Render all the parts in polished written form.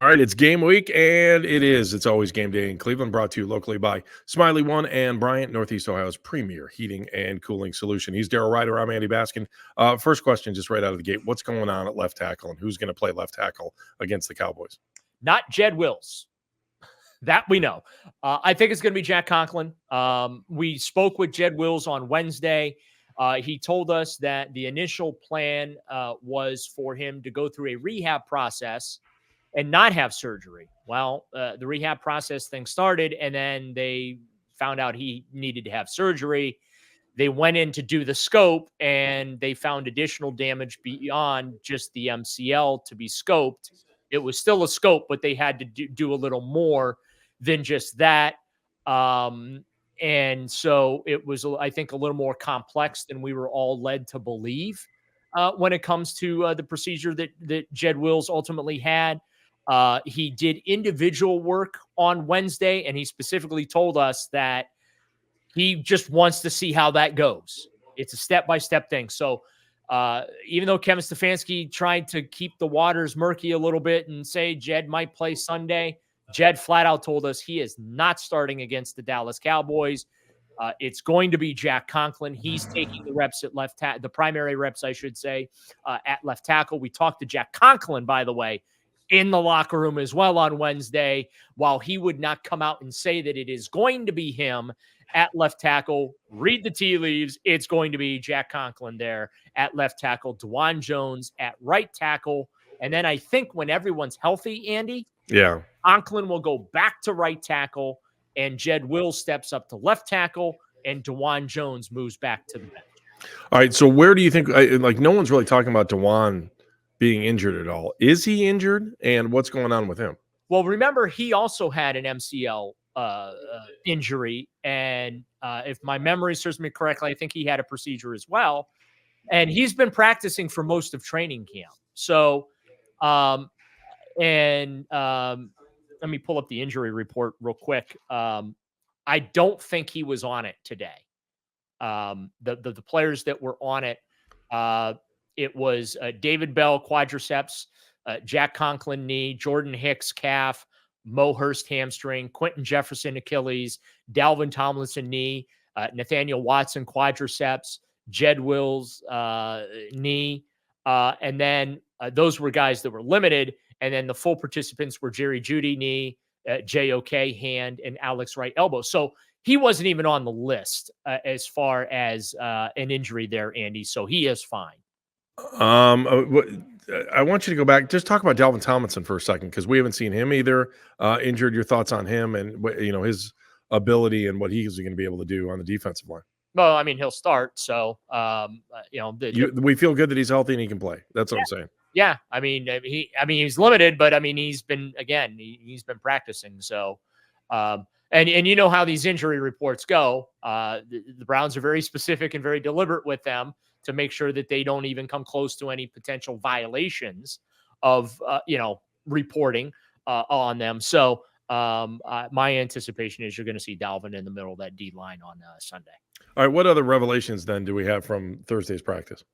All right, it's game week, and it's always game day in Cleveland, brought to you locally by Smiley One and Bryant, Northeast Ohio's premier heating and cooling solution. He's Daryl Ryder. I'm Andy Baskin. First question, just right out of the gate. What's going on at left tackle, and who's going to play left tackle against the Cowboys? Not Jed Wills. That we know. I think it's going to be Jack Conklin. We spoke with Jed Wills on Wednesday. He told us that the initial plan was for him to go through a rehab process and not have surgery. Well, the rehab process thing started, and then they found out he needed to have surgery. They went in to do the scope, and they found additional damage beyond just the MCL to be scoped. It was still a scope, but they had to do a little more than just that. And so it was, I think, a little more complex than we were all led to believe when it comes to the procedure that Jed Wills ultimately had. He did individual work on Wednesday, and he specifically told us that he just wants to see how that goes. It's a step-by-step thing. So even though Kevin Stefanski tried to keep the waters murky a little bit and say Jed might play Sunday, Jed flat out told us he is not starting against the Dallas Cowboys. It's going to be Jack Conklin. He's taking the reps at left tackle, the primary reps, I should say, at left tackle. We talked to Jack Conklin, by the way, in the locker room as well on Wednesday. While he would not come out and say that it is going to be him at left tackle, read the tea leaves. It's going to be Jack Conklin there at left tackle, Dwan Jones at right tackle. And then I think when everyone's healthy, Andy, Conklin will go back to right tackle, and Jed Wills steps up to left tackle, and Dwan Jones moves back to the bench. All right, so where do you think, no one's really talking about Dwan being injured at all. Is he injured, and what's going on with him? Well, remember, he also had an MCL injury, and if my memory serves me correctly, I think he had a procedure as well, and he's been practicing for most of training camp. So, let me pull up the injury report real quick. I don't think he was on it today. The players that were on it, it was David Bell, quadriceps, Jack Conklin, knee, Jordan Hicks, calf, Mo Hurst, hamstring, Quentin Jefferson, Achilles, Dalvin Tomlinson, knee, Nathaniel Watson, quadriceps, Jed Wills, knee. And then those were guys that were limited. And then the full participants were Jerry Jeudy, knee, JOK, hand, and Alex Wright, elbow. So he wasn't even on the list as far as an injury there, Andy. So he is fine. I want you to go back. Just talk about Dalvin Tomlinson for a second, because we haven't seen him either injured. Your thoughts on him and his ability and what he's going to be able to do on the defensive line? Well, I mean, he'll start. So, we feel good that he's healthy and he can play. That's what I'm saying. Yeah, I mean, he's limited, but I mean, he's been practicing. So, and you know how these injury reports go. The Browns are very specific and very deliberate with them to make sure that they don't even come close to any potential violations of, reporting on them. So my anticipation is you're going to see Dalvin in the middle of that D line on Sunday. All right. What other revelations then do we have from Thursday's practice?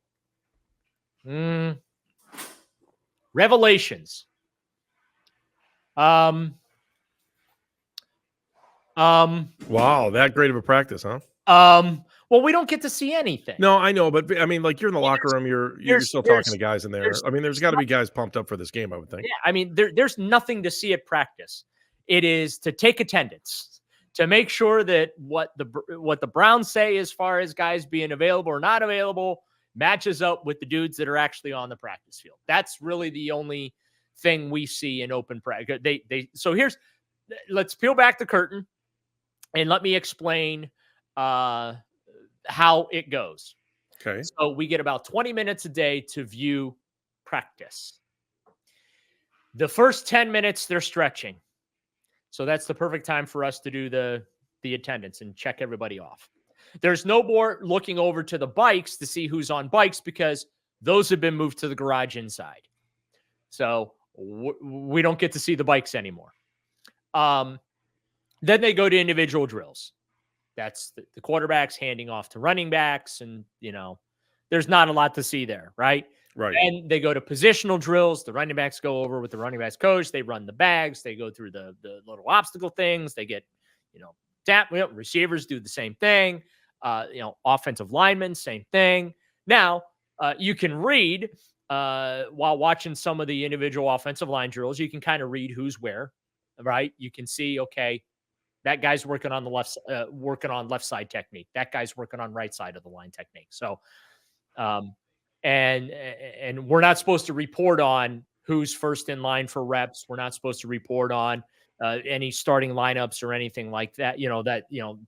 Revelations. Wow, that great of a practice, huh? Well, we don't get to see anything. No, I know, but I mean, like, you're in the locker room, you're still talking to guys in there. I mean, there's got to be guys pumped up for this game, I would think. Yeah, I mean, there's nothing to see at practice. It is to take attendance, to make sure that what the Browns say as far as guys being available or not available matches up with the dudes that are actually on the practice field. That's really the only thing we see in open practice. So let's peel back the curtain and let me explain how it goes. Okay. So we get about 20 minutes a day to view practice. The first 10 minutes, they're stretching. So that's the perfect time for us to do the attendance and check everybody off. There's no more looking over to the bikes to see who's on bikes, because those have been moved to the garage inside. So we don't get to see the bikes anymore. Then they go to individual drills. That's the quarterbacks handing off to running backs. And, there's not a lot to see there, right? Right. And they go to positional drills. The running backs go over with the running backs coach. They run the bags. They go through the little obstacle things. They get, receivers do the same thing. Offensive linemen, same thing. Now, you can read while watching some of the individual offensive line drills, you can kind of read who's where, right? You can see, okay, that guy's working on the working on left side technique. That guy's working on right side of the line technique. So, um, and we're not supposed to report on who's first in line for reps. We're not supposed to report on any starting lineups or anything like that.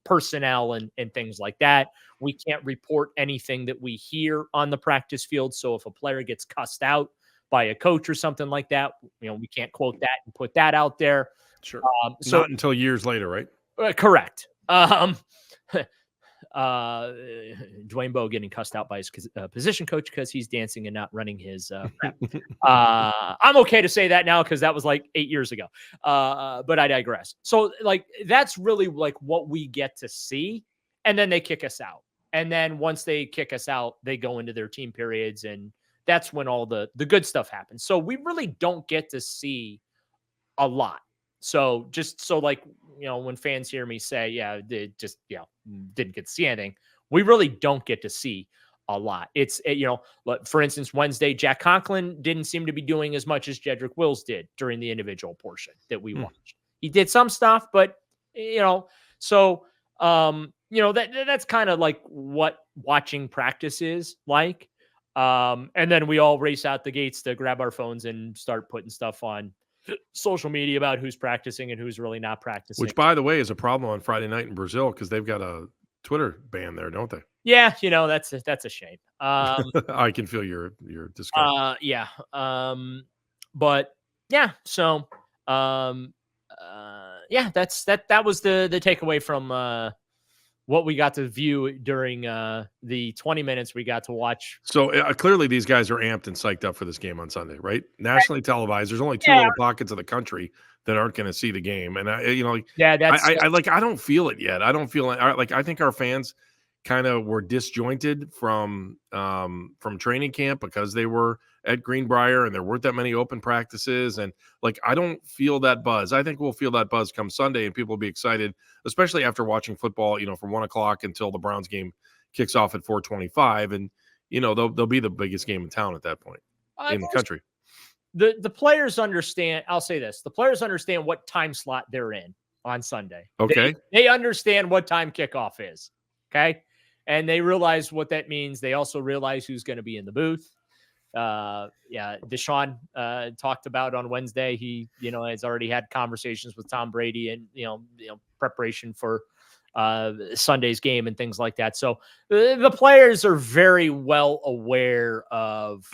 Personnel and things like that. We can't report anything that we hear on the practice field. So if a player gets cussed out by a coach or something like that, we can't quote that and put that out there. Sure. So Not until years later, right? correct. Dwayne Bowe getting cussed out by his position coach because he's dancing and not running his rep. I'm okay to say that now because that was like 8 years ago. But I digress. So that's really like what we get to see. And then they kick us out. And then once they kick us out, they go into their team periods. And that's when all the good stuff happens. So we really don't get to see a lot. So just so when fans hear me say, they just, didn't get to see anything, we really don't get to see a lot. It's, for instance, Wednesday, Jack Conklin didn't seem to be doing as much as Jedrick Wills did during the individual portion that we watched. He did some stuff, but, that's kind of like what watching practice is like. And then we all race out the gates to grab our phones and start putting stuff on social media about who's practicing and who's really not practicing. Which, by the way, is a problem on Friday night in Brazil because they've got a Twitter ban there, don't they? Yeah, that's a shame. I can feel your disgust. Yeah. But yeah, so that was the takeaway from what we got to view during the 20 minutes we got to watch. So clearly these guys are amped and psyched up for this game on Sunday, right? Nationally televised. There's only two little pockets of the country that aren't going to see the game. And I don't feel it yet. I don't feel like I think our fans kind of were disjointed from training camp because they were at Greenbrier and there weren't that many open practices. And I don't feel that buzz. I think we'll feel that buzz come Sunday and people will be excited, especially after watching football, from 1:00 until the Browns game kicks off at 4:25. And, they'll be the biggest game in town at that point in the country. The players understand. I'll say this. The players understand what time slot they're in on Sunday. Okay. They understand what time kickoff is. Okay. And they realize what that means. They also realize who's going to be in the booth. Deshaun talked about on Wednesday. He, has already had conversations with Tom Brady and, preparation for Sunday's game and things like that. So the players are very well aware of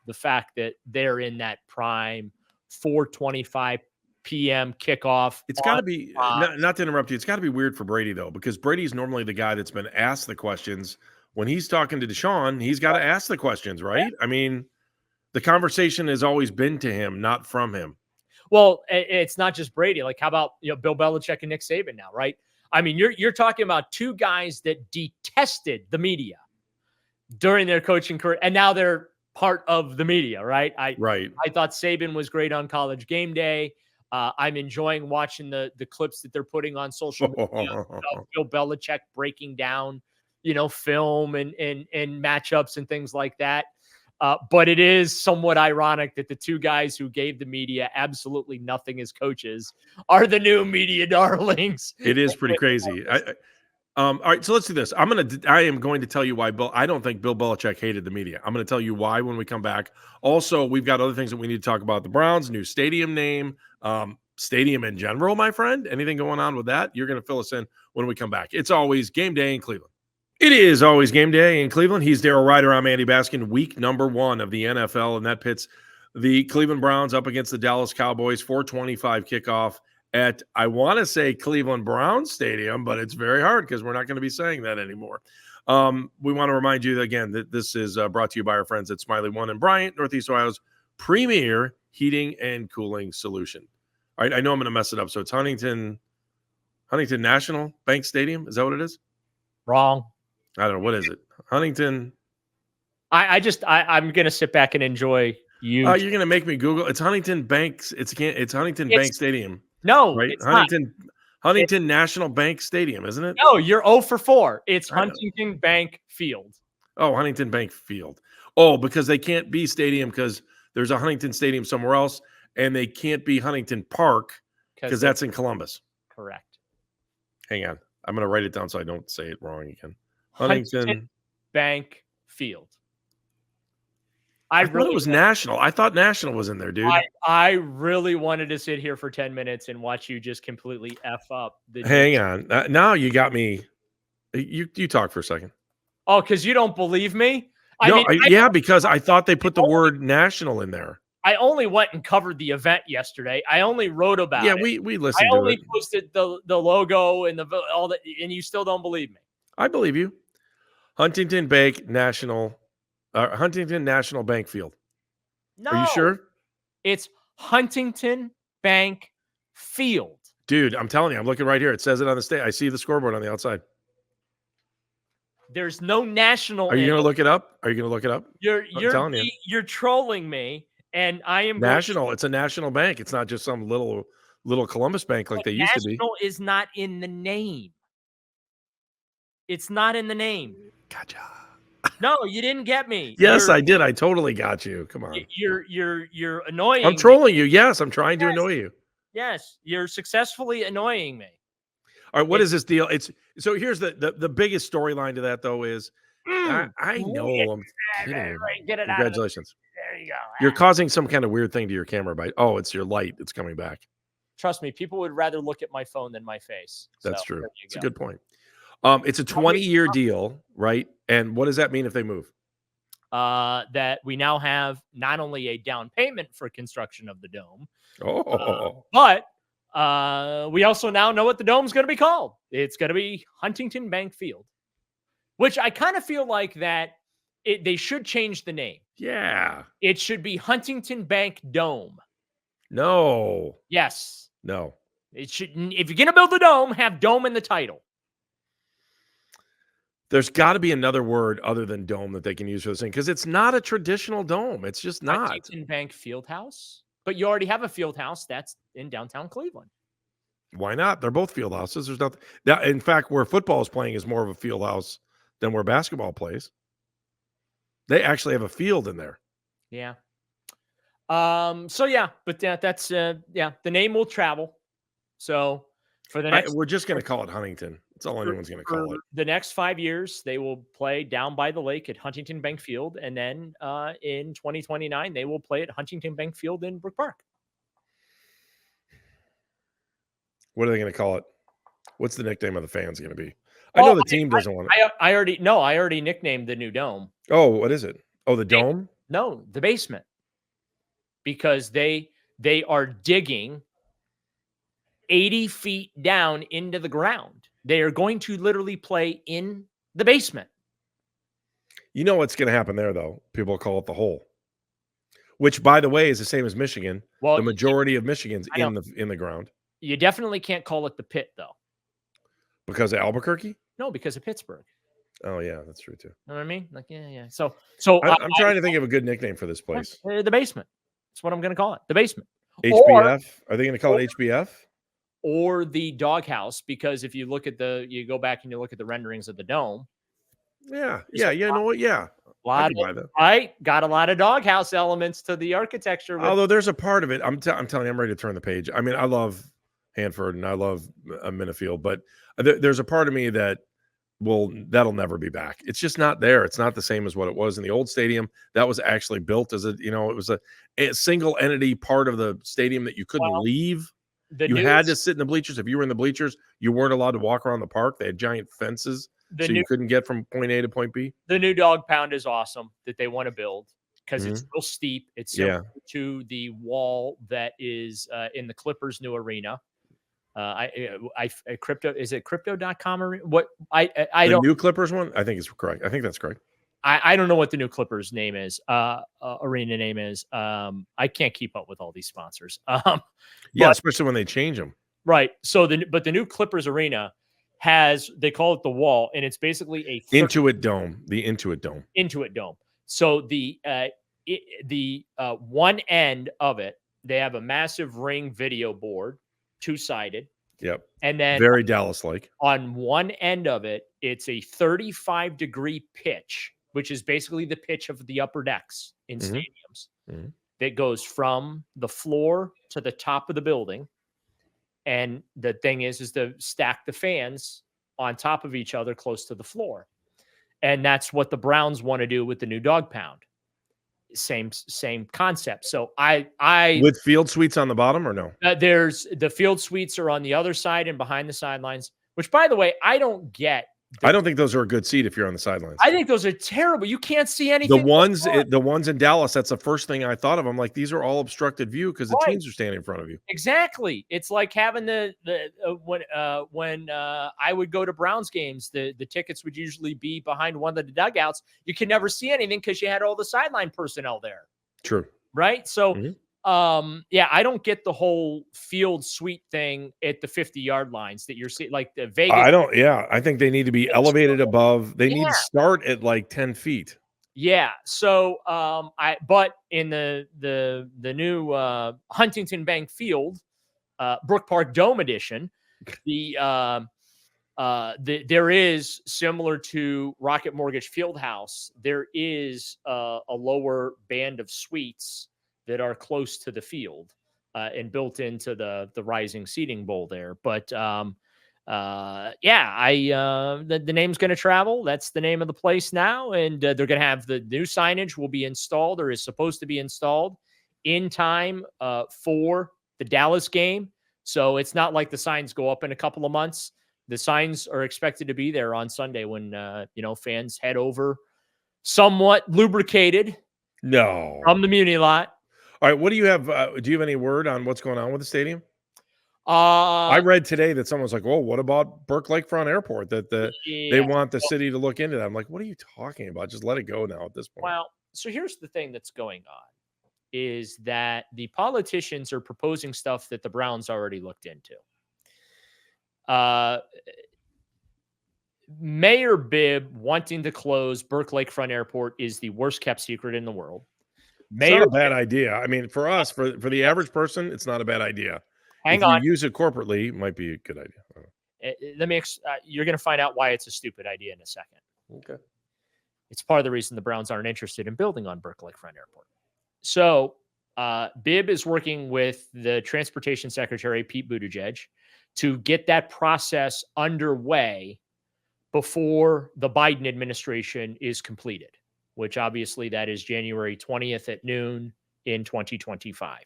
the fact that they're in that prime 4:25 p.m. kickoff. It's got to be not to interrupt you. It's got to be weird for Brady though, because Brady's normally the guy that's been asked the questions. When he's talking to Deshaun, he's got to ask the questions, right? Yeah. I mean, the conversation has always been to him, not from him. Well, it's not just Brady. Like, how about Bill Belichick and Nick Saban now, right? I mean, you're talking about two guys that detested the media during their coaching career, and now they're part of the media, right? I thought Saban was great on College Game Day. I'm enjoying watching the clips that they're putting on social media of Bill Belichick breaking down, film and matchups and things like that. But it is somewhat ironic that the two guys who gave the media absolutely nothing as coaches are the new media darlings. It is pretty crazy. All right, so let's do this. I am going to tell you why I don't think Bill Belichick hated the media. I'm going to tell you why when we come back. Also, we've got other things that we need to talk about. The Browns' new stadium name, stadium in general, my friend. Anything going on with that? You're going to fill us in when we come back. It's always game day in Cleveland. It is always game day in Cleveland. He's Daryl Ryder. I'm Andy Baskin. Week number 1 of the NFL, and that pits the Cleveland Browns up against the Dallas Cowboys. 4:25 kickoff at, I want to say, Cleveland Browns Stadium, but it's very hard because we're not going to be saying that anymore. We want to remind you, again, that this is brought to you by our friends at Smiley One and Bryant, Northeast Ohio's premier heating and cooling solution. All right, I know I'm going to mess it up. So it's Huntington National Bank Stadium. Is that what it is? Wrong. I don't know. What is it? Huntington. I'm gonna sit back and enjoy you. You're gonna make me Google. It's Huntington Banks. It's Huntington Bank It's Stadium, no, right? it's not. Huntington National Bank Stadium, isn't it? No, you're 0 for 4. It's I know. Huntington Bank Field. Oh, Huntington Bank Field. Oh, because they can't be stadium because there's a Huntington Stadium somewhere else, and they can't be Huntington Park because that's in Columbus. Correct. Hang on. I'm going to write it down so I don't say it wrong again. Huntington Bank Field. I thought it was National. I thought National was in there, dude. I really wanted to sit here for 10 minutes and watch you just completely F up. Hang on. Now you got me. You talk for a second. Oh, because you don't believe me? Because I thought they put the word national in there. I only went and covered the event yesterday. I only wrote about it. Yeah, we listened to it. I only posted the logo and all that, and you still don't believe me. I believe you. Huntington National Bank Field. No. Are you sure? It's Huntington Bank Field. Dude, I'm telling you, I'm looking right here. It says it on the state. I see the scoreboard on the outside. There's no national. Are you going to look it up? You're trolling me, and I am national. It's a national bank. It's not just some little Columbus bank like they used to be. National is not in the name. It's not in the name. Gotcha. No, you didn't get me. Yes, I did. I totally got you. Come on. You're annoying. I'm trolling you. Yes, I'm trying to annoy you. Yes, you're successfully annoying me. All right, what is this deal? So here's the biggest storyline to that though is I know I'm kidding. Right, get it Congratulations. There you go. You're causing some kind of weird thing to your camera by it's your light. It's coming back. Trust me, people would rather look at my phone than my face. That's true. It's a good point. It's a 20-year deal, right? And what does that mean if they move? That we now have not only a down payment for construction of the dome, but we also now know what the dome's going to be called. It's going to be Huntington Bank Field, which I kind of feel like that they should change the name. Yeah. It should be Huntington Bank Dome. No. Yes. No. It should. If you're going to build a dome, have dome in the title. There's got to be another word other than dome that they can use for this thing because it's not a traditional dome. It's just not. Huntington Bank Fieldhouse? But you already have a field house that's in downtown Cleveland. Why not? They're both field houses. There's nothing. In fact, where football is playing is more of a field house than where basketball plays. They actually have a field in there. Yeah. So yeah, but that's the name will travel. So for the next, we're just going to call it Huntington. That's all anyone's going to call it. The next 5 years, they will play down by the lake at Huntington Bank Field, and then in 2029, they will play at Huntington Bank Field in Brook Park. What are they going to call it? What's the nickname of the fans going to be? I know the team doesn't want it. I already nicknamed the new dome. Oh, what is it? Oh, the dome? No, the basement. Because they are digging 80 feet down into the ground. They are going to literally play in the basement. You know what's going to happen there, though? People will call it the hole, which, by the way, is the same as Michigan. Well, the majority of Michigan's in the ground. You definitely can't call it the pit, though. Because of Albuquerque? No, because of Pittsburgh. Oh, yeah, that's true, too. You know what I mean? Like, yeah. So I'm trying to think of a good nickname for this place. The basement. That's what I'm going to call it. The basement. HBF? Are they going to call it HBF? Or the doghouse, because if you look at you go back and you look at the renderings of the dome. Yeah. You know what? Yeah. I got a lot of doghouse elements to the architecture. Although there's a part of it, I'm telling you, I'm ready to turn the page. I mean, I love Hanford and I love Minifield, but there's a part of me that'll never be back. It's just not there. It's not the same as what it was in the old stadium. That was actually built as it was a single entity part of the stadium that you couldn't leave. You had to sit in the bleachers. If you were in the bleachers, you weren't allowed to walk around the park. They had giant fences, you couldn't get from point A to point B. The new dog pound is awesome that they want to build because it's real steep. It's similar to the wall that is in the Clippers' new arena. Crypto is it crypto.com or what? I don't. The new Clippers one? I think it's correct. I think that's correct. I don't know what the new Clippers name is, arena name is. I can't keep up with all these sponsors. Especially when they change them. Right. So the new Clippers arena they call it the wall, and it's basically a Intuit Dome. The Intuit Dome. Intuit Dome. So one end of it, they have a massive ring video board, two-sided, Yep. and then Very Dallas-like. on one end of it, it's a 35-degree pitch, which is basically the pitch of the upper decks in stadiums. That goes from the floor to the top of the building. And the thing is to stack the fans on top of each other close to the floor. And that's what the Browns want to do with the new dog pound. Same concept. So I with field suites on the bottom or no? There's the field suites are on the other side and behind the sidelines, which, by the way, I don't get. I don't think those are a good seat if you're on the sidelines. I think those are terrible. You can't see anything. The ones in Dallas, that's the first thing I thought of. I'm like, these are all obstructed view because the teams are standing in front of you. Exactly. It's like having when I would go to Browns games, the tickets would usually be behind one of the dugouts. You could never see anything because you had all the sideline personnel there. True. Right. So, yeah, I don't get the whole field suite thing at the 50-yard lines that you're seeing, like the Vegas. I think they need to be elevated above. They need to start at like 10 feet. Yeah. So, but in the new Huntington Bank Field, Brook Park Dome edition, there is, similar to Rocket Mortgage Fieldhouse, there is a lower band of suites that are close to the field and built into the rising seating bowl there. But the name's going to travel. That's the name of the place now. And they're going to have the new signage will be installed, or is supposed to be installed in time for the Dallas game. So it's not like the signs go up in a couple of months. The signs are expected to be there on Sunday when, fans head over somewhat lubricated. No. From the Muni lot. All right. What do you have? Do you have any word on what's going on with the stadium? I read today that someone's like, "Oh, what about Burke Lakefront Airport?" That they want the city to look into that. I'm like, "What are you talking about? Just let it go now at this point." Well, so here's the thing that's going on is that the politicians are proposing stuff that the Browns already looked into. Mayor Bibb wanting to close Burke Lakefront Airport is the worst kept secret in the world. It's not a bad idea. I mean, for us, for the average person, it's not a bad idea. If you use it corporately, it might be a good idea. You're going to find out why it's a stupid idea in a second. Okay. It's part of the reason the Browns aren't interested in building on Burke Lakefront Airport. So Bibb is working with the Transportation Secretary, Pete Buttigieg, to get that process underway before the Biden administration is completed, which obviously that is January 20th at noon in 2025.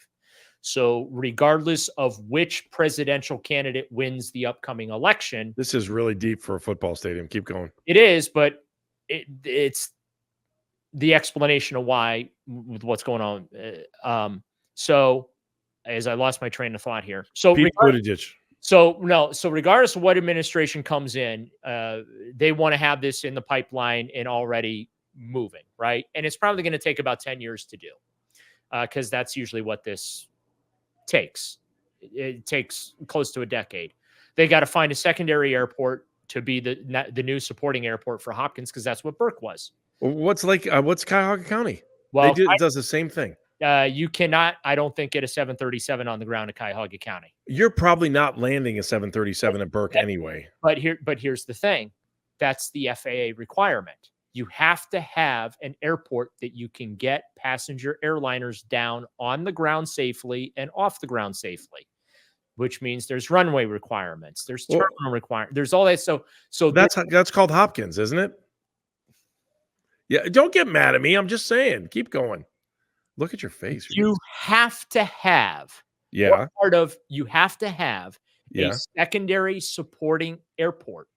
So regardless of which presidential candidate wins the upcoming election. This is really deep for a football stadium. Keep going. It is, but it's the explanation of why with what's going on. So as I lost my train of thought here. So Pete Buttigieg. So regardless of what administration comes in, they want to have this in the pipeline and already moving, right? And it's probably going to take about 10 years to do because that's usually what this takes. It takes close to a decade. They got to find a secondary airport to be the new supporting airport for Hopkins because that's what Burke was. What's Cuyahoga County? Well, it does the same thing. You cannot, I don't think, get a 737 on the ground at Cuyahoga County. You're probably not landing a 737 at Burke anyway. But here's the thing. That's the FAA requirement. You have to have an airport that you can get passenger airliners down on the ground safely and off the ground safely, which means there's runway requirements. There's terminal requirements. There's all that. So that's called Hopkins, isn't it? Yeah. Don't get mad at me. I'm just saying. Keep going. Look at your face. You have to have. Yeah. You have to have a secondary supporting airport.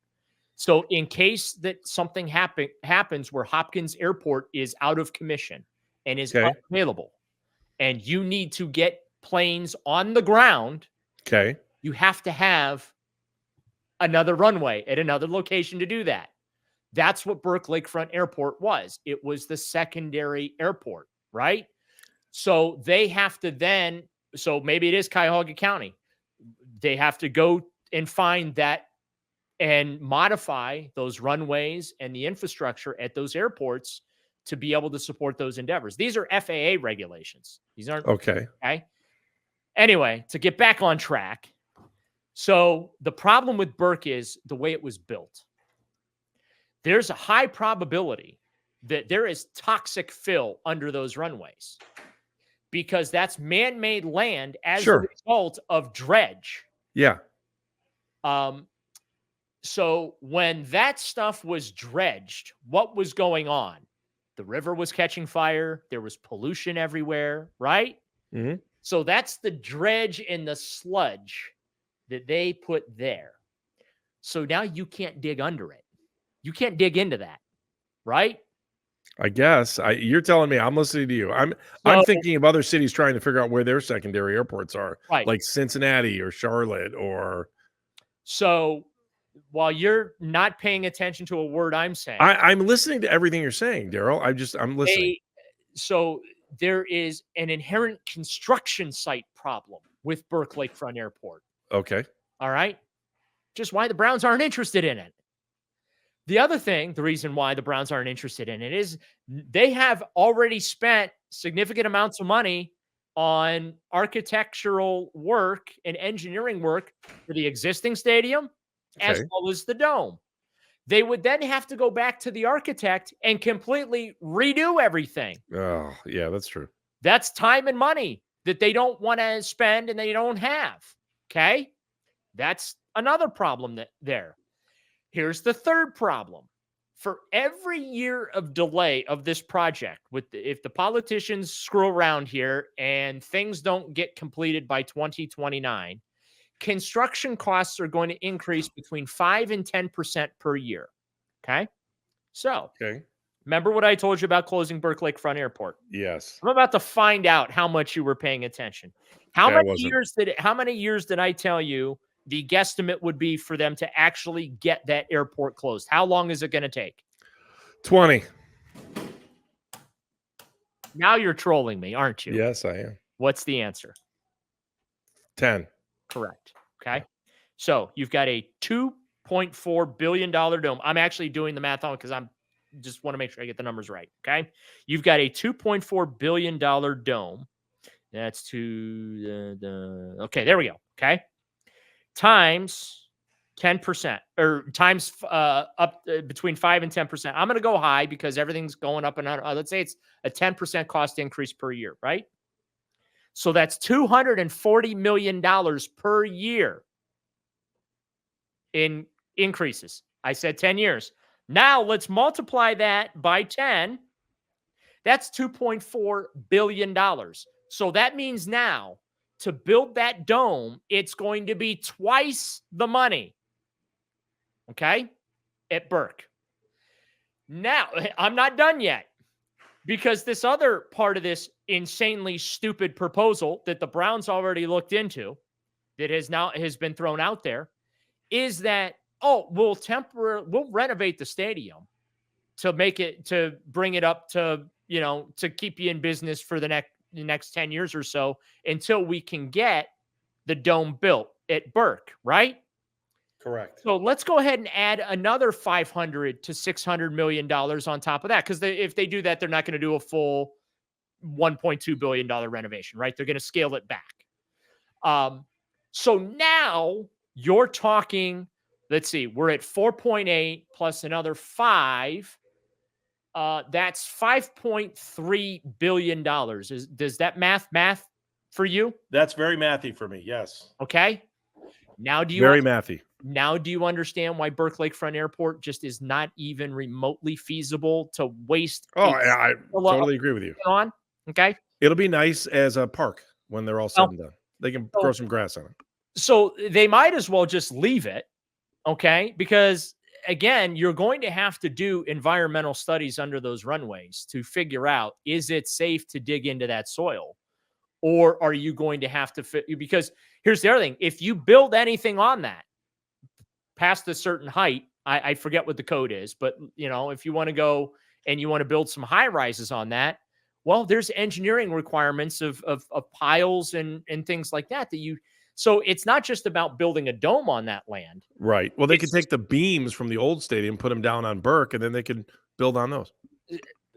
So in case that something happens where Hopkins Airport is out of commission and is unavailable, and you need to get planes on the ground, you have to have another runway at another location to do that. That's what Burke Lakefront Airport was. It was the secondary airport, right? So they have to then, so maybe it is Cuyahoga County. They have to go and find that and modify those runways and the infrastructure at those airports to be able to support those endeavors. These are FAA regulations. These aren't Okay. okay. Anyway, to get back on track. So the problem with Burke is the way it was built. There's a high probability that there is toxic fill under those runways because that's man-made land as a result of dredge. Yeah. So when that stuff was dredged, what was going on? The river was catching fire. There was pollution everywhere, right? Mm-hmm. So that's the dredge and the sludge that they put there. So now you can't dig under it. You can't dig into that, right? I guess you're telling me. I'm listening to you. I'm thinking of other cities trying to figure out where their secondary airports are, right? Like Cincinnati or Charlotte or. So while you're not paying attention to a word I'm saying, I'm listening to everything you're saying, Daryl. I'm listening. So there is an inherent construction site problem with Burke Lakefront Airport. Okay. All right. Just why the Browns aren't interested in it. The other thing, the reason why the Browns aren't interested in it is they have already spent significant amounts of money on architectural work and engineering work for the existing stadium as well as the dome. They would then have to go back to the architect and completely redo everything. Oh, yeah, that's true. That's time and money that they don't want to spend and they don't have. Okay. That's another problem there. Here's the third problem. For every year of delay of this project, if the politicians screw around here and things don't get completed by 2029, construction costs are going to increase between 5 and 10% per year. Okay. So, remember what I told you about closing Burke Lakefront Airport? Yes. I'm about to find out how much you were paying attention. How many years did I tell you the guesstimate would be for them to actually get that airport closed? How long is it going to take? 20. Now you're trolling me, aren't you? Yes, I am. What's the answer? 10. Correct. Okay. So you've got a $2.4 billion dome. I'm actually doing the math on it because I'm just want to make sure I get the numbers right. Okay. You've got a $2.4 billion dome. That's okay. There we go. Okay. Times 10% or times up between 5 and 10%. I'm going to go high because everything's going up and down. Let's say it's a 10% cost increase per year, right? So that's $240 million per year in increases. I said 10 years. Now let's multiply that by 10. That's $2.4 billion. So that means now to build that dome, it's going to be twice the money. Okay? At Burke. Now, I'm not done yet because this other part of this insanely stupid proposal that the Browns already looked into that has been thrown out there is that, we'll renovate the stadium to bring it up to, to keep you in business for the next 10 years or so until we can get the dome built at Burke, right? Correct. So let's go ahead and add another $500 to $600 million on top of that. Because if they do that, they're not going to do a full $1.2 billion renovation, right? They're going to scale it back. So now you're talking, let's see, we're at 4.8 plus another 5. That's $5.3 billion. Does that math for you? That's very mathy for me. Yes. Okay. Now do you mathy. Now do you understand why Burke Lakefront Airport just is not even remotely feasible to waste? I totally agree with you. Okay. It'll be nice as a park when they're all said and done. They can grow some grass on it. So they might as well just leave it. Okay. Because again, you're going to have to do environmental studies under those runways to figure out, is it safe to dig into that soil? Or are you going to have to because here's the other thing. If you build anything on that past a certain height, I forget what the code is, but if you want to go and you want to build some high rises on that, well, there's engineering requirements of piles and things like that so it's not just about building a dome on that land. Right. Well, they could take the beams from the old stadium, put them down on Burke, and then they could build on those.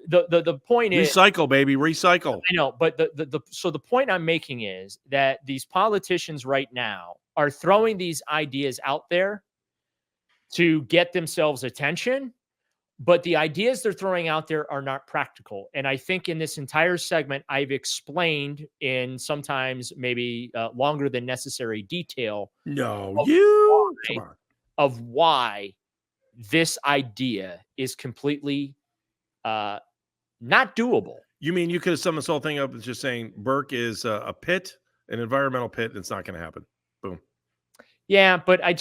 the point is, recycle, baby, recycle. I know, but the point I'm making is that these politicians right now are throwing these ideas out there to get themselves attention, but the ideas they're throwing out there are not practical. And I think in this entire segment, I've explained in sometimes maybe longer than necessary detail No, of you why, come on. of why this idea is completely not doable. You mean you could have summed this whole thing up as just saying Burke is a pit, an environmental pit, and it's not going to happen. Boom. Yeah, but I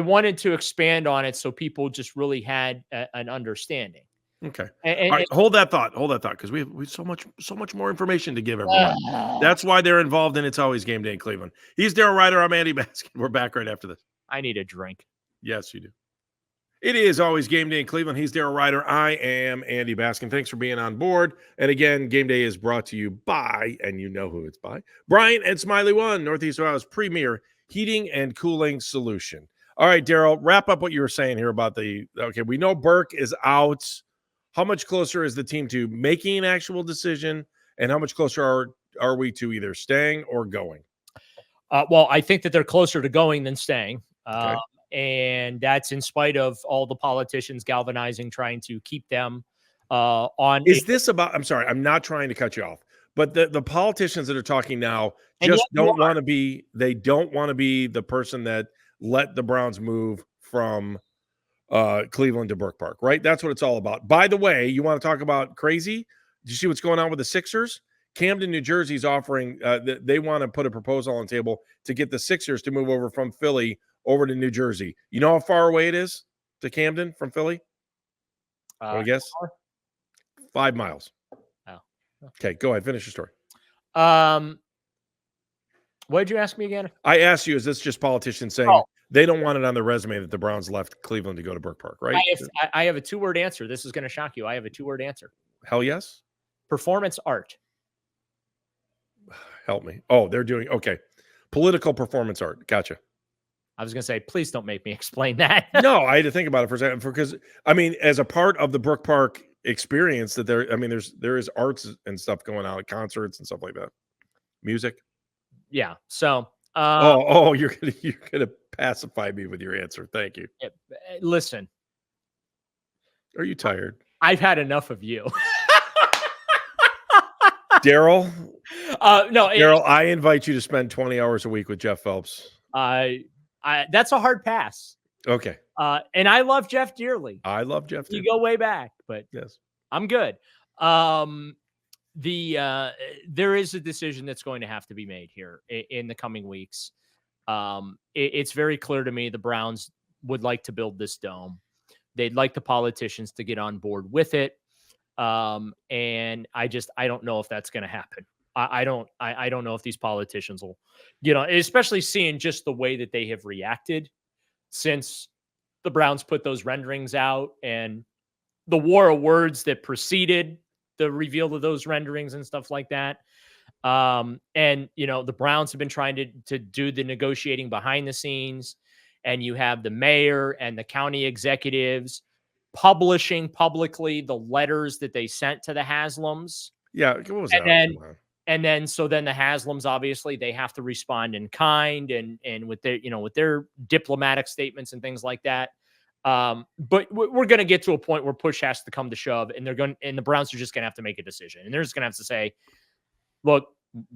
wanted to expand on it so people just really had an understanding. Okay. And, All right. Hold that thought. Hold that thought. Because we have so much more information to give everyone. That's why they're involved in It's Always Game Day in Cleveland. He's Daryl Ryder. I'm Andy Baskin. We're back right after this. I need a drink. Yes, you do. It is always Game Day in Cleveland. He's Daryl Ryder. I am Andy Baskin. Thanks for being on board. And again, Game Day is brought to you by, and you know who it's by, Bryant and Smiley One, Northeast Ohio's premier heating and cooling solution. All right, Daryl, wrap up what you were saying here about okay, we know Burke is out. How much closer is the team to making an actual decision? And how much closer are we to either staying or going? Well, I think that they're closer to going than staying. Okay. And that's in spite of all the politicians galvanizing, trying to keep them on. Is this about, I'm sorry, I'm not trying to cut you off, but the politicians that are talking now just they don't want to be the person that let the Browns move from Cleveland to Brook Park, right? That's what it's all about. By the way, you want to talk about crazy? Did you see what's going on with the Sixers? Camden, New Jersey is offering, they want to put a proposal on the table to get the Sixers to move over from Philly over to New Jersey. You know how far away it is to Camden from Philly? I guess 5 miles. Oh. Okay, go ahead. Finish your story. What did you ask me again? I asked you, is this just politicians saying they don't want it on their resume that the Browns left Cleveland to go to Brook Park, right? I have a 2-word answer. This is going to shock you. I have a 2-word answer. Hell yes. Performance art. Help me. Oh, they're doing, okay. Political performance art. Gotcha. I was going to say, please don't make me explain that. No, I had to think about it for a second because, I mean, as a part of the Brook Park experience that there is arts and stuff going on, like concerts and stuff like that. Music. Yeah. So, you're gonna pacify me with your answer. Thank you. Listen. Are you tired? I've had enough of you. Daryl? No. Daryl, I invite you to spend 20 hours a week with Jeff Phelps. That's a hard pass. Okay. And I love Jeff dearly. I love Jeff too. You go way back, but yes, I'm good. There is a decision that's going to have to be made here in the coming weeks. It's very clear to me the Browns would like to build this dome. They'd like the politicians to get on board with it. And I don't know if that's going to happen. I don't know if these politicians will, especially seeing just the way that they have reacted since the Browns put those renderings out and the war of words that preceded the reveal of those renderings and stuff like that. And, the Browns have been trying to do the negotiating behind the scenes, and you have the mayor and the county executives publishing publicly the letters that they sent to the Haslams. Yeah. What was that? And then the Haslams, obviously they have to respond in kind and with their, with their diplomatic statements and things like that. But we're going to get to a point where push has to come to shove, and the Browns are just going to have to make a decision, and they're just going to have to say, look,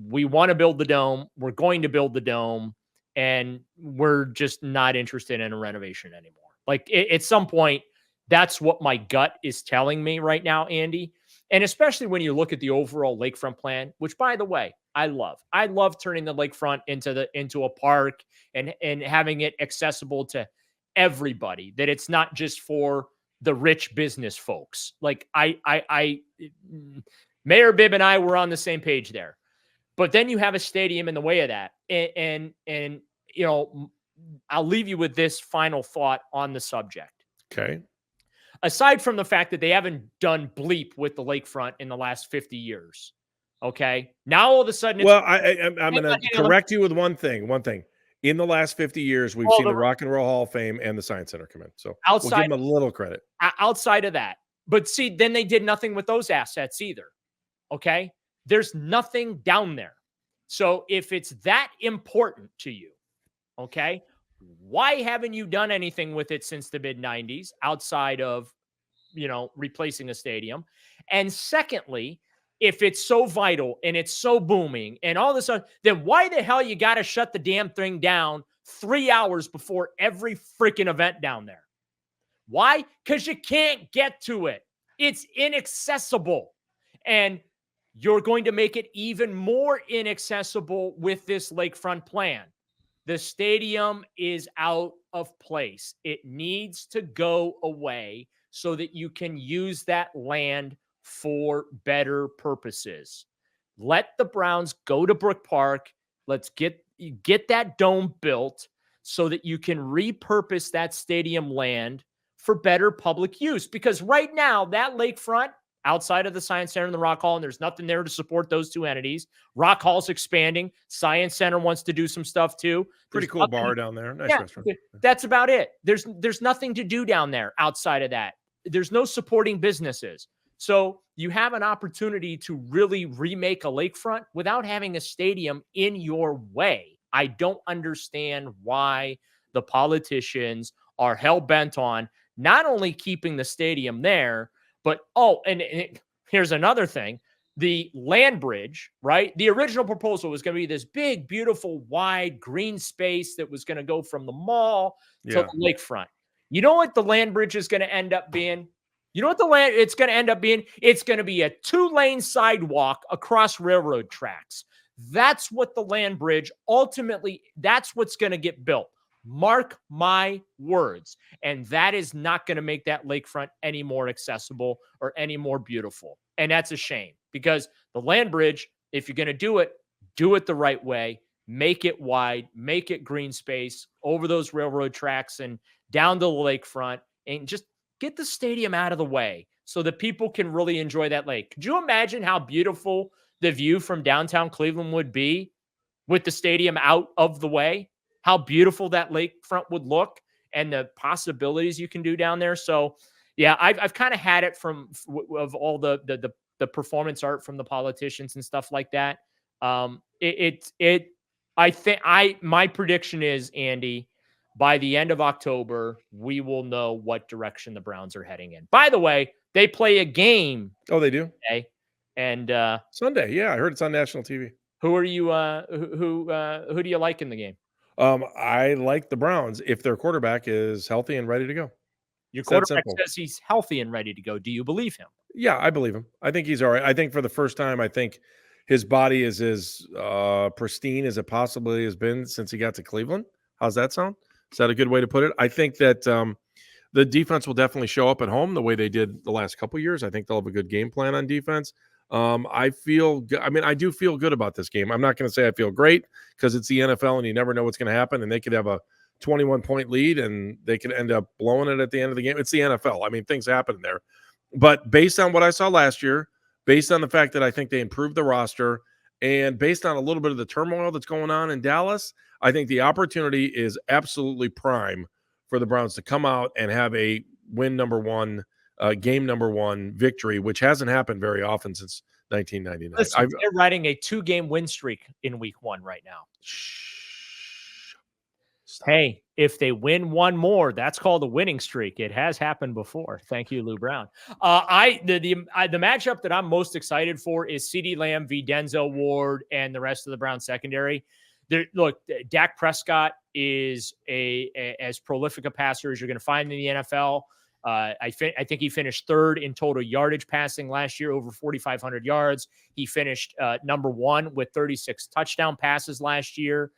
we want to build the dome. We're going to build the dome, and we're just not interested in a renovation anymore. Like at some point, that's what my gut is telling me right now, Andy. And especially when you look at the overall lakefront plan, which, by the way, I love. I love turning the lakefront into a park and having it accessible to everybody, that it's not just for the rich business folks. Like Mayor Bibb and I were on the same page there. But then you have a stadium in the way of that. And I'll leave you with this final thought on the subject. Okay. Aside from the fact that they haven't done bleep with the lakefront in the last 50 years. Okay. Now all of a sudden, I'm going to correct you with one thing. In the last 50 years, we've seen the Rock and Roll Hall of Fame and the Science Center come in. So we'll give them a little credit. Outside of that, But see, then they did nothing with those assets either. Okay. There's nothing down there. So if it's that important to you, okay, why haven't you done anything with it since the mid 90s outside of, replacing a stadium? And secondly, if it's so vital and it's so booming and all this, then why the hell you got to shut the damn thing down 3 hours before every freaking event down there? Why? Because you can't get to it. It's inaccessible. And you're going to make it even more inaccessible with this lakefront plan. The stadium is out of place. It needs to go away so that you can use that land for better purposes. Let the Browns go to Brook Park. Let's get that dome built so that you can repurpose that stadium land for better public use. Because right now, that lakefront outside of the Science Center and the Rock Hall, and there's nothing there to support those two entities. Rock Hall's expanding. Science Center wants to do some stuff too. Pretty cool bar down there. Nice restaurant. That's about it. There's nothing to do down there outside of that. There's no supporting businesses. So you have an opportunity to really remake a lakefront without having a stadium in your way. I don't understand why the politicians are hell-bent on not only keeping the stadium there, but, and here's another thing. The land bridge, right? The original proposal was going to be this big, beautiful, wide green space that was going to go from the mall to the lakefront. You know what the land bridge is going to end up being? You know what it's going to end up being? It's going to be a 2-lane sidewalk across railroad tracks. That's what the land bridge ultimately, that's what's going to get built. Mark my words. And that is not going to make that lakefront any more accessible or any more beautiful. And that's a shame because the land bridge, if you're going to do it the right way. Make it wide, make it green space over those railroad tracks and down to the lakefront, and just get the stadium out of the way so that people can really enjoy that lake. Could you imagine how beautiful the view from downtown Cleveland would be with the stadium out of the way? How beautiful that lakefront would look and the possibilities you can do down there. So, yeah, I've kind of had it of all the performance art from the politicians and stuff like that. My prediction is, Andy, by the end of October, we will know what direction the Browns are heading in. By the way, they play a game. Oh, they do? Today, and Sunday. Yeah, I heard it's on national TV. Who are you? Who do you like in the game? I like the Browns if their quarterback is healthy and ready to go. Your quarterback says he's healthy and ready to go. Do you believe him? Yeah, I believe him. I think he's all right. I think for the first time, I think his body is as pristine as it possibly has been since he got to Cleveland. How's that sound? Is that a good way to put it? I think that the defense will definitely show up at home the way they did the last couple of years. I think they'll have a good game plan on defense. I do feel good about this game. I'm not going to say I feel great because it's the NFL and you never know what's going to happen. And they could have a 21-point lead and they could end up blowing it at the end of the game. It's the NFL. I mean, things happen there. But based on what I saw last year, based on the fact that I think they improved the roster, and based on a little bit of the turmoil that's going on in Dallas, I think the opportunity is absolutely prime for the Browns to come out and have a game number one victory, which hasn't happened very often since 1999. Listen, they're riding a 2-game win streak in week 1 right now. Hey, if they win one more, that's called a winning streak. It has happened before. Thank you, Lou Brown. The matchup that I'm most excited for is CeeDee Lamb v. Denzel Ward and the rest of the Browns secondary. Look, Dak Prescott is as prolific a passer as you're going to find in the NFL. I think he finished 3rd in total yardage passing last year, over 4,500 yards. He finished number 1 with 36 touchdown passes last year.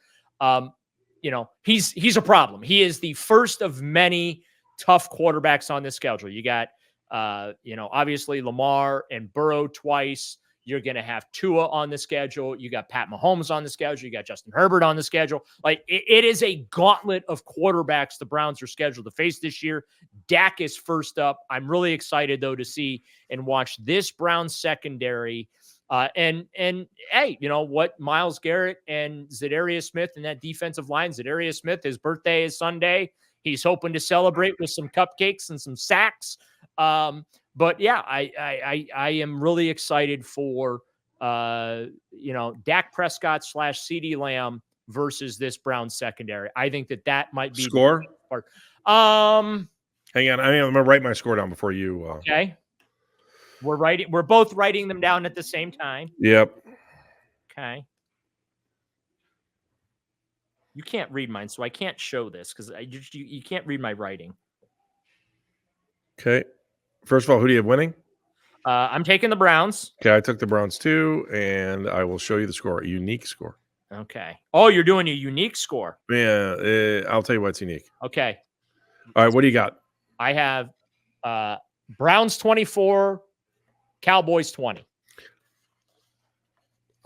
He's a problem. He is the first of many tough quarterbacks on the schedule. You got, obviously Lamar and Burrow twice. You're going to have Tua on the schedule. You got Pat Mahomes on the schedule. You got Justin Herbert on the schedule. Like it is a gauntlet of quarterbacks the Browns are scheduled to face this year. Dak is first up. I'm really excited though to see and watch this Browns secondary. And hey, you know what? Myles Garrett and Zadarius Smith and that defensive line. Zadarius Smith, his birthday is Sunday. He's hoping to celebrate with some cupcakes and some sacks. But yeah, I am really excited for Dak Prescott / CeeDee Lamb versus this Browns secondary. I think that might be Score? the part. Hang on. I'm going to write my score down before you. Okay. We're both writing them down at the same time. Yep. Okay. You can't read mine, so I can't show this because you can't read my writing. Okay. First of all, who do you have winning? I'm taking the Browns. Okay, I took the Browns too, and I will show you the score, a unique score. Okay. Oh, you're doing a unique score. Yeah, I'll tell you what's unique. Okay. All right, what do you got? I have Browns 24, Cowboys 20.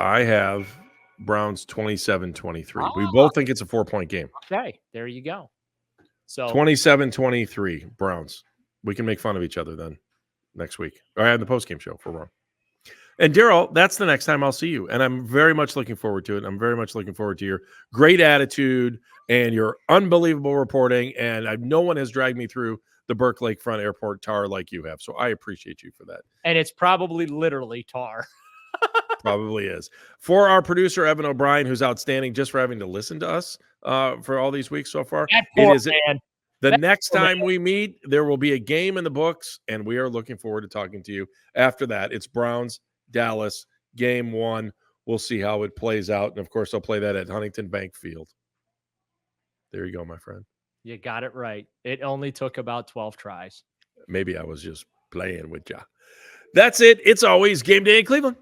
I have Browns 27-23. We both think it's a 4-point game. Okay, there you go. So 27-23 Browns. We can make fun of each other then next week. Or at the postgame show if we're wrong. And Daryl, that's the next time I'll see you. And I'm very much looking forward to it. I'm very much looking forward to your great attitude and your unbelievable reporting. And no one has dragged me through the Burke Lakefront Airport tar like you have. So I appreciate you for that. And it's probably literally tar. Probably is. For our producer, Evan O'Brien, who's outstanding just for having to listen to us for all these weeks so far. The next time we meet, there will be a game in the books, and we are looking forward to talking to you after that. It's Browns, Dallas, game 1. We'll see how it plays out. And, of course, I'll play that at Huntington Bank Field. There you go, my friend. You got it right. It only took about 12 tries. Maybe I was just playing with you. That's it. It's always game day in Cleveland.